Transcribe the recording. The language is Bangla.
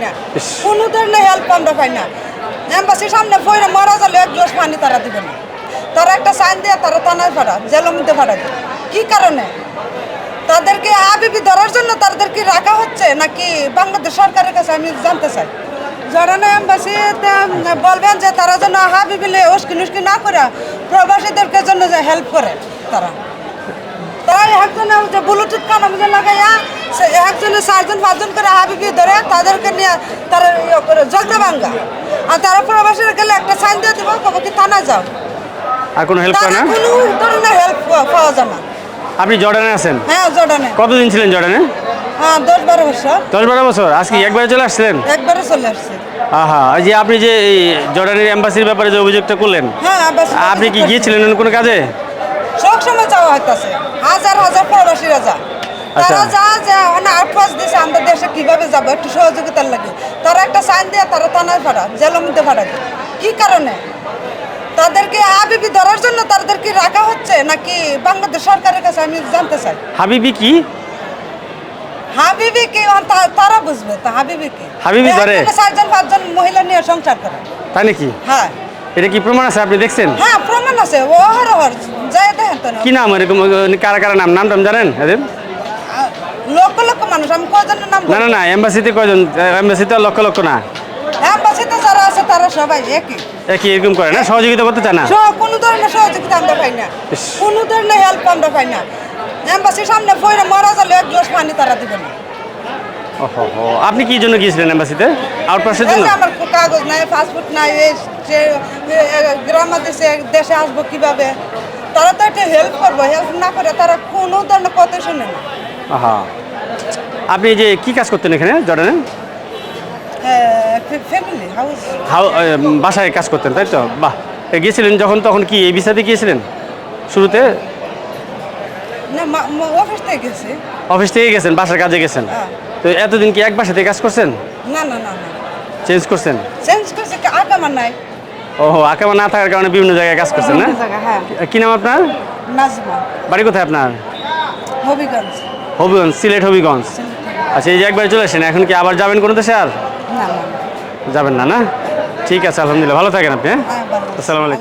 না, কোনো ধরনের হেল্প আমরা পাই না। এম্বাসির সামনে ফইরে মারা গেলে এক গ্লাস পানি তারা দিবে না, তারা একটা সাইন দিয়ে তারা থানায় ফাড়া, জেলের মধ্যে ফাড়া দেয়। কী কারণে? তাদেরকে হাবিবি ধরার জন্য তাদেরকে রাখা হচ্ছে নাকি বাংলাদেশ সরকারের কাছে আমি জানতে চাই। জর্ডানের এম্বাসিতে বলবেন যে তারা যেন হাবিবিলে উস্কি না করে প্রবাসীদেরকে জন্য যে হেল্প করে। তারা একজনে যে ব্লুটুথ কানে মধ্যে লাগাইয়া একজনে 4জন 5জন করে হাবিবি ধরে তাদেরকে নিয়ে তারা ইয়ে করে ঝগড়া ভাঙ্গা, আর তারা প্রবাসীরা গেলে একটা সাইন দিয়ে দেবো, কবে কি থানা যাও, আর কোনো হেল্প করে না, কোনো ধরনের হেল্প পাওয়া যায় না। আপনি জর্ডানে আছেন? হ্যাঁ, জর্ডানে। কতদিন ছিলেন জর্ডানে? হ্যাঁ, 10-12 বছর। 10-12 বছর। আজকে একবারে চলে আসছিলেন? একবারে চলে আসছে। আহা, এই যে আপনি যে এই জর্ডানের এম্বাসির ব্যাপারে যে অভিযোগটা করলেন, হ্যাঁ, আপনি কি গিয়েছিলেন কোনো কাজে? সব সময় যাওয়া হইতাছে, হাজার হাজার প্রবাসীরা যা, তারা যা আউটপাস দিছে আমরা দেশে কিভাবে যাবো, একটু সহযোগিতার লাগে তারা একটা সাইন দিয়ে তারা থানায় ফাড়া, জেলের মধ্যে ফাড়া দেয়। কী কারণে? তাদেরকে হাবিবি ধরার জন্য তাদেরকে রাখা হচ্ছে নাকি বাংলাদেশ সরকারের কাছে আমি জানতে চাই। হাবিবি কি? হাবিবি কি তারা বুঝবে, তা হাবিবি কি? হাবিবি ধরে 4জন 5জন মহিলা নিয়ে সংসার করে। তাই নাকি? হ্যাঁ। এটা কি প্রমাণ আছে, আপনি দেখছেন? হ্যাঁ, প্রমাণ আছে, ও হর যাই দেখেন তো। কি নাম এরকম, কারা কারা নাম জানেন এদের? লক্ষ লক্ষ মানুষ, আমি কয়জনের নাম? না, এম্বাসিতে কয়জন? এম্বাসিতে লক্ষ লক্ষ না, এম্বাসিতে যারা আছে তারা সবাই একই এরকম করে না, সহযোগিতা করতে চায় না, কোনো ধরনের সহযোগিতা আমরা পাই না, কোনো ধরনের হেল্প আমরা পাই না। এম্বাসির সামনে ফইরে মারা গেলে এক গ্লাস পানি তারা দিবে না। আপনি কি জন্য গিয়েছিলেন এম্বাসিতে? আউটপাসের জন্য? আমার কাগজ নাই, পাসপোর্ট নাই, গ্রামে দেশে আসবো কিভাবে? তারা তো একটা হেল্প করবো, হেল্প না করে তারা কোনো ধরনের কথা শুনে না। আপনি যে কি কাজ করতেন এখানে জর্ডানে? ফ্যামিলি হাউস, বাসায় কাজ করতেন, তাই তো? বাহ। গিয়েছিলেন যখন, তখন কি এই ভিসাতে গিয়েছিলেন শুরুতে? না, অফিস থেকে গেছি। অফিস থেকে গেছেন, বাসার কাজে গেছেন? তো এতদিন কি এক বাসাতে কাজ করছেন? না, চেঞ্জ করছেন? চেঞ্জ করছি, আকামা নাই। আকামা না থাকার কারণে বিভিন্ন জায়গায় কাজ করছেন না? হ্যাঁ। কি নাম আপনার? নাজমা। বাড়ি কোথায় আপনার? হবিগঞ্জ। হবিগঞ্জ, সিলেট হবিগঞ্জ। আচ্ছা, এই যে একবার চলে আসেন, এখন কি আবার যাবেন কোনো দেশে? আর না, যাবেন না? ঠিক আছে, আলহামদুলিল্লাহ, ভালো থাকেন আপনি। হ্যাঁ, আসসালামু আলাইকুম।